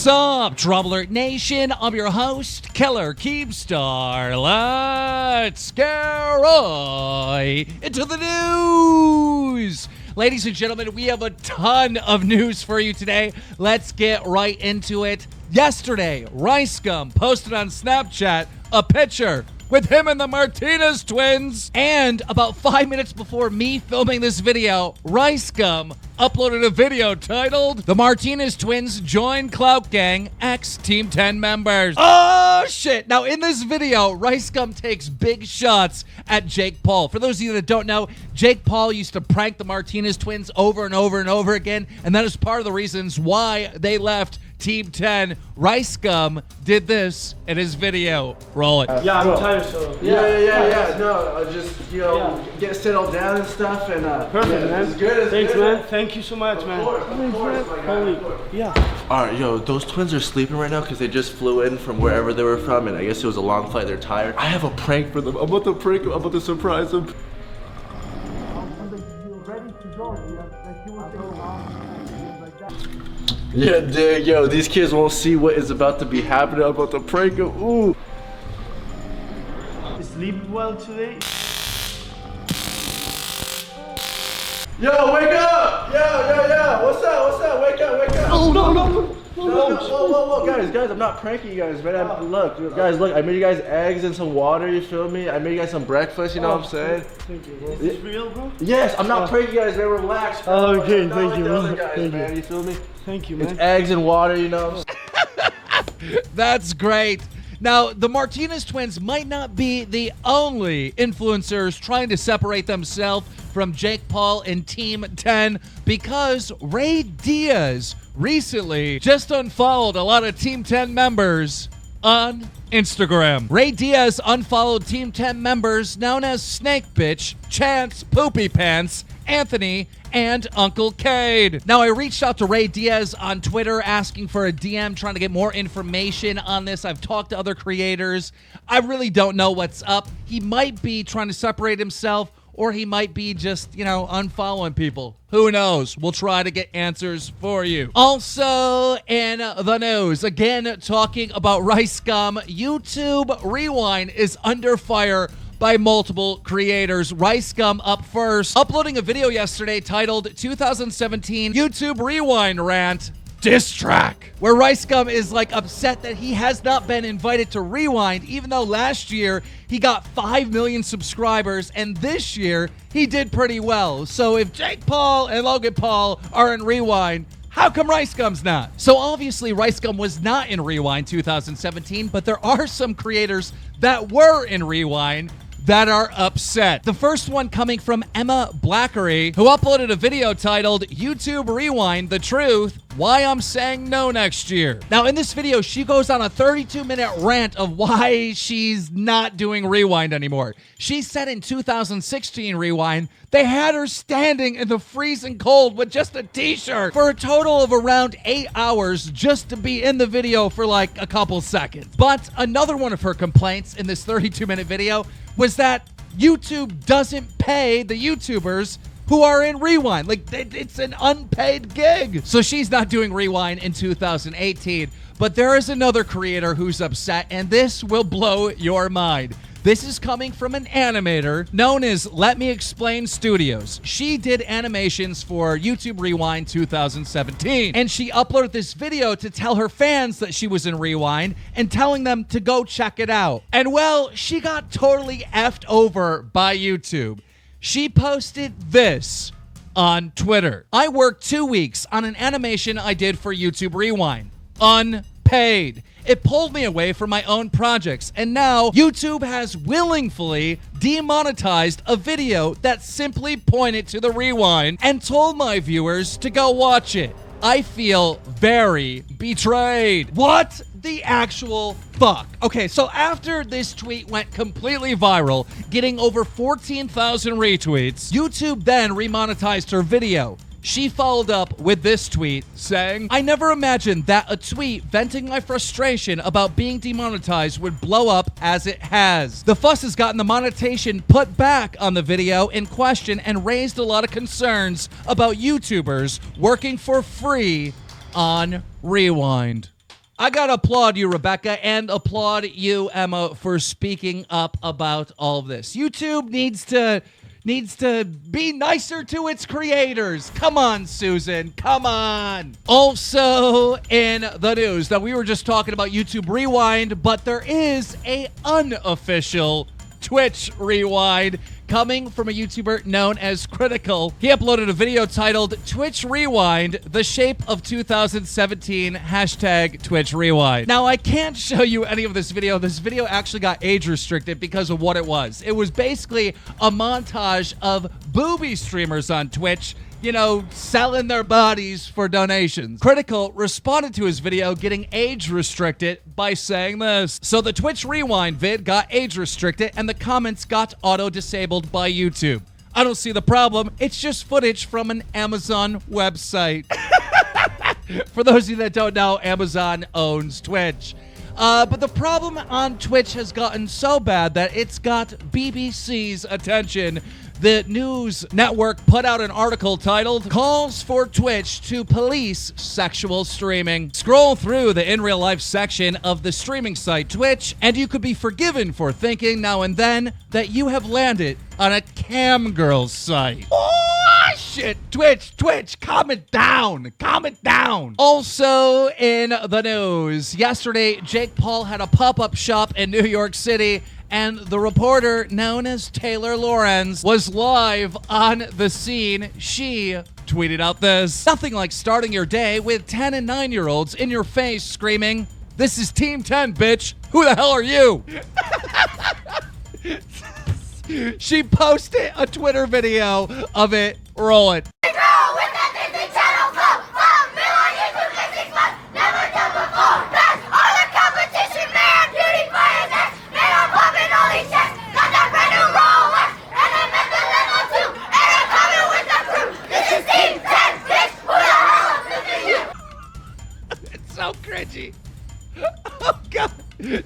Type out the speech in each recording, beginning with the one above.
What's up, DramaAlert Nation? I'm your host, Killer Keemstar. Let's get right into the news. Ladies and gentlemen, we have a ton of news for you today. Let's get right into it. Yesterday, Ricegum posted on Snapchat a picture with him and the Martinez twins. And about 5 minutes before me filming this video, Ricegum uploaded a video titled, "The Martinez twins join Cloutgang ex Team 10 members." Oh, shit. Now, in this video, Ricegum takes big shots at Jake Paul. For those of you that don't know, Jake Paul used to prank the Martinez twins over and over and over again, and that is part of the reasons why they left Team 10. Ricegum did this in his video. Roll it. Yeah, I'm tired, so. Yeah. No, just, get settled down and stuff. And perfect, man. It's good. Thanks, man. Thank you so much, man. Of course, my guy. Yeah. Alright, those twins are sleeping right now because they just flew in from wherever they were from, and I guess it was a long flight. They're tired. I have a prank for them. I'm about to prank them. I'm about to surprise them. Yeah, dude, these kids won't see what is about to be happening. I'm about to prank them. Ooh. Sleep well today? Yo, wake up! Yo. What's up? Wake up. Oh, no. Whoa. Guys, I'm not pranking you guys, man. Look, I made you guys eggs and some water, you feel me? I made you guys some breakfast, you know what I'm saying? Thank you, bro. Is this real, bro? Yes, I'm not pranking you guys, man. Relax, bro. Okay, Not thank like you, the bro. other guys, Thank man, you. you feel me? Thank you, man. It's eggs and water, you know? That's great. Now, the Martinez twins might not be the only influencers trying to separate themselves from Jake Paul and Team 10, because Ray Diaz recently just unfollowed a lot of Team 10 members on Instagram. Ray Diaz unfollowed Team 10 members known as Snake Bitch, Chance, Poopy Pants, Anthony, and Uncle Cade. Now, I reached out to Ray Diaz on Twitter asking for a DM, trying to get more information on this. I've talked to other creators. I really don't know what's up. He might be trying to separate himself, or he might be just, unfollowing people. Who knows? We'll try to get answers for you. Also in the news, again, talking about Ricegum, YouTube Rewind is under fire by multiple creators. Ricegum up first, uploading a video yesterday titled 2017 YouTube Rewind Rant Diss Track, where Ricegum is upset that he has not been invited to Rewind, even though last year he got 5 million subscribers, and this year he did pretty well. So if Jake Paul and Logan Paul are in Rewind, how come Ricegum's not? So obviously Ricegum was not in Rewind 2017, but there are some creators that were in Rewind that are upset. The first one coming from Emma Blackery, who uploaded a video titled YouTube Rewind The Truth, Why I'm Saying No Next Year. Now, in this video, she goes on a 32-minute rant of why she's not doing Rewind anymore. She said in 2016 Rewind, they had her standing in the freezing cold with just a t-shirt for a total of around 8 hours just to be in the video for a couple seconds. But another one of her complaints in this 32-minute video was that YouTube doesn't pay the YouTubers who are in Rewind. It's an unpaid gig. So she's not doing Rewind in 2018. But there is another creator who's upset, and this will blow your mind. This is coming from an animator known as Let Me Explain Studios. She did animations for YouTube Rewind 2017, and she uploaded this video to tell her fans that she was in Rewind and telling them to go check it out. And well, she got totally effed over by YouTube. She posted this on Twitter. I worked 2 weeks on an animation I did for YouTube Rewind. Unpaid. It pulled me away from my own projects, and now YouTube has willingly demonetized a video that simply pointed to the Rewind and told my viewers to go watch it. I feel very betrayed. What the actual fuck? Okay, so after this tweet went completely viral, getting over 14,000 retweets, YouTube then remonetized her video. She followed up with this tweet saying, I never imagined that a tweet venting my frustration about being demonetized would blow up as it has. The fuss has gotten the monetization put back on the video in question and raised a lot of concerns about YouTubers working for free on Rewind. I gotta applaud you, Rebecca, and applaud you, Emma, for speaking up about all of this. YouTube needs to be nicer to its creators. Come on, Susan. Come on. Also in the news, now we were just talking about YouTube Rewind, but there is a unofficial Twitch Rewind coming from a YouTuber known as Critical. He uploaded a video titled Twitch Rewind, the shape of 2017, hashtag Twitch Rewind. Now, I can't show you any of this video. This video actually got age restricted because of what it was. It was basically a montage of booby streamers on Twitch, you know, selling their bodies for donations. Critical responded to his video getting age restricted by saying this. So the Twitch Rewind vid got age restricted and the comments got auto-disabled by YouTube. I don't see the problem. It's just footage from an Amazon website. For those of you that don't know, Amazon owns Twitch. But the problem on Twitch has gotten so bad that it's got BBC's attention. The news network put out an article titled Calls for Twitch to Police Sexual Streaming. Scroll through the in real life section of the streaming site Twitch, and you could be forgiven for thinking now and then that you have landed on a cam girl site. Oh, shit. Twitch, calm it down. Also in the news, yesterday, Jake Paul had a pop-up shop in New York City, and the reporter known as Taylor Lorenz was live on the scene. She tweeted out this: nothing like starting your day with 10 and 9-year-olds in your face screaming, "This is Team 10, bitch. Who the hell are you?" She posted a Twitter video of it. Roll it. So cringy. Oh, God.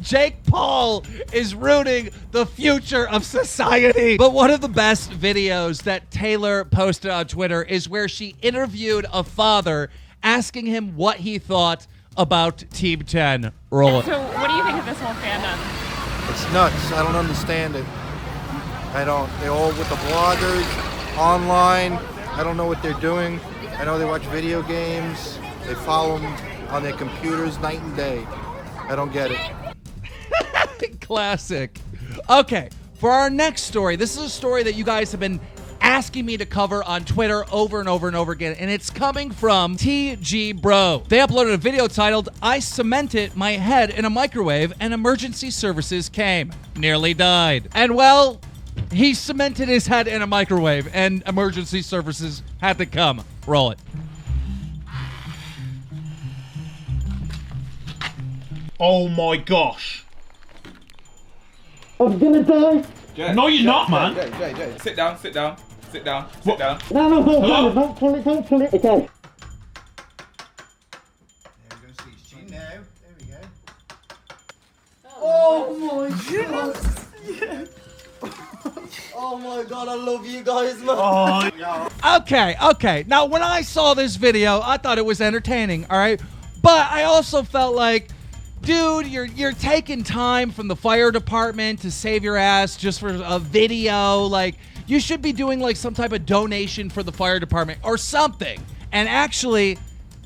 Jake Paul is ruining the future of society. But one of the best videos that Taylor posted on Twitter is where she interviewed a father asking him what he thought about Team 10. Roll it. So what do you think of this whole fandom? It's nuts. I don't understand it. I don't. They're all with the bloggers, online. I don't know what they're doing. I know they watch video games. They follow them on their computers night and day. I don't get it. Classic. Okay, for our next story, this is a story that you guys have been asking me to cover on Twitter over and over and over again, and it's coming from TG Bro. They uploaded a video titled, I cemented my head in a microwave and emergency services came. Nearly died. And well, he cemented his head in a microwave and emergency services had to come. Roll it. Oh my gosh. I'm gonna die. Jay, no, you're not, man. Jay. Sit down. Sit down. No, don't pull it. Okay. There we go, see it's Gene now. There we go. Oh my god. Yes. Oh my god, I love you guys, man. Oh, Okay. Now, when I saw this video, I thought it was entertaining, all right? But I also felt like, dude, you're taking time from the fire department to save your ass just for a video. Like, you should be doing like some type of donation for the fire department or something. And actually,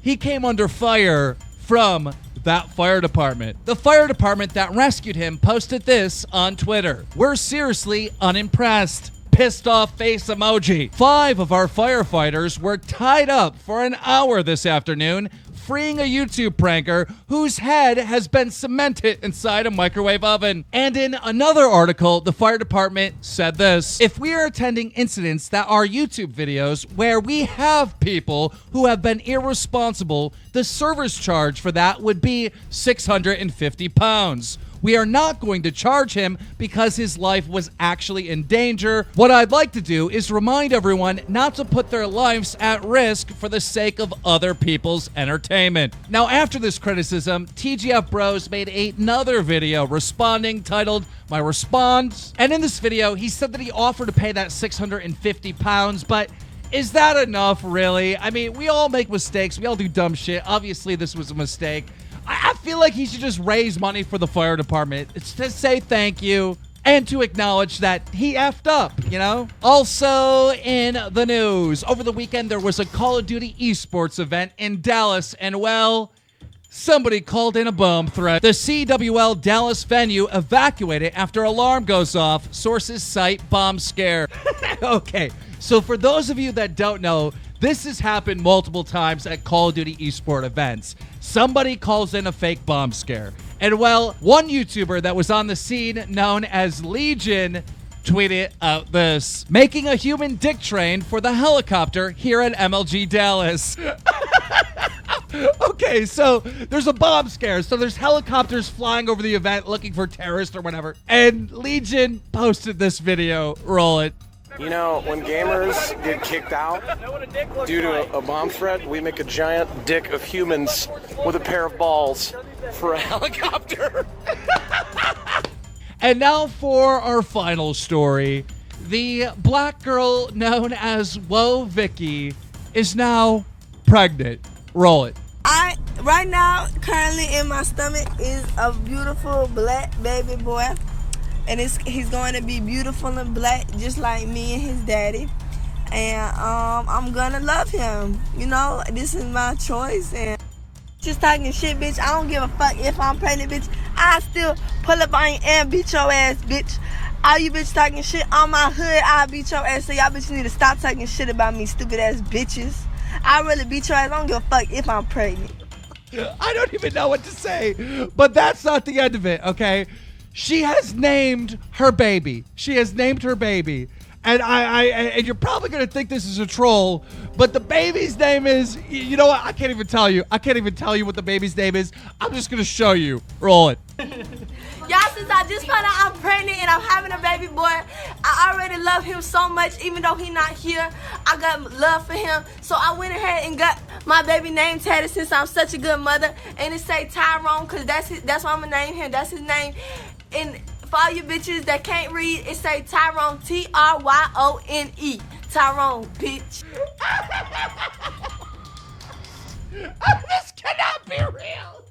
he came under fire from that fire department. The fire department that rescued him posted this on Twitter. We're seriously unimpressed. Pissed off face emoji. 5 of our firefighters were tied up for an hour this afternoon, freeing a YouTube pranker whose head has been cemented inside a microwave oven. And in another article, the fire department said this: if we are attending incidents that are YouTube videos where we have people who have been irresponsible, the service charge for that would be £650. We are not going to charge him because his life was actually in danger. What I'd like to do is remind everyone not to put their lives at risk for the sake of other people's entertainment. Now, after this criticism, TGF Bros made another video responding titled My Response. And in this video, he said that he offered to pay that £650, but is that enough, really? I mean, we all make mistakes. We all do dumb shit. Obviously, this was a mistake. I feel like he should just raise money for the fire department. It's to say thank you and to acknowledge that he effed up, you know? Also in the news, over the weekend there was a Call of Duty esports event in Dallas, and well, somebody called in a bomb threat. The CWL Dallas venue evacuated after alarm goes off. Sources cite bomb scare. Okay, so for those of you that don't know, this has happened multiple times at Call of Duty esport events. Somebody calls in a fake bomb scare. And well, one YouTuber that was on the scene known as Legion tweeted out this: making a human dick train for the helicopter here at MLG Dallas. Okay, so there's a bomb scare. So there's helicopters flying over the event looking for terrorists or whatever. And Legion posted this video. Roll it. You know, when gamers get kicked out due to a bomb threat, we make a giant dick of humans with a pair of balls for a helicopter. And now for our final story. The black girl known as Whoa Vicky is now pregnant. Roll it. Right now, currently in my stomach is a beautiful black baby boy. And he's going to be beautiful and black just like me and his daddy. And I'm going to love him. You know, this is my choice. And just talking shit, bitch. I don't give a fuck if I'm pregnant, bitch. I still pull up on you and beat your ass, bitch. All you bitch talking shit on my hood, I'll beat your ass. So y'all bitches need to stop talking shit about me, stupid ass bitches. I really beat your ass. I don't give a fuck if I'm pregnant. I don't even know what to say. But that's not the end of it, okay? She has named her baby. She has named her baby. And and you're probably going to think this is a troll, but the baby's name is, you know what? I can't even tell you. I can't even tell you what the baby's name is. I'm just going to show you. Roll it. Y'all, since I just found out I'm pregnant and I'm having a baby boy, I already love him so much. Even though he's not here, I got love for him. So I went ahead and got my baby name tatted since I'm such a good mother. And it say Tyrone, because that's what I'm going to name him. That's his name. And for all you bitches that can't read, it say Tyrone, T-R-Y-O-N-E. Tyrone, bitch. This cannot be real.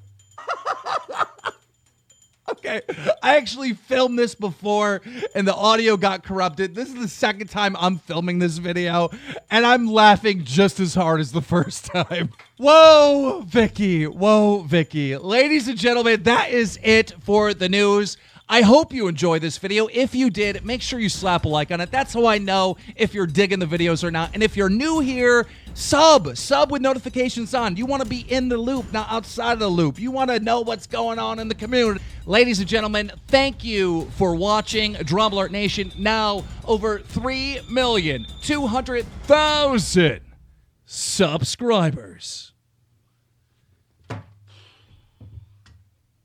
Okay, I actually filmed this before and the audio got corrupted. This is the second time I'm filming this video and I'm laughing just as hard as the first time. Whoa, Vicky. Whoa, Vicky. Ladies and gentlemen, that is it for the news. I hope you enjoyed this video. If you did, make sure you slap a like on it. That's how I know if you're digging the videos or not. And if you're new here, sub with notifications on. You want to be in the loop, not outside of the loop. You want to know what's going on in the community. Ladies and gentlemen, thank you for watching DramaAlert Nation. Now over 3,200,000 subscribers.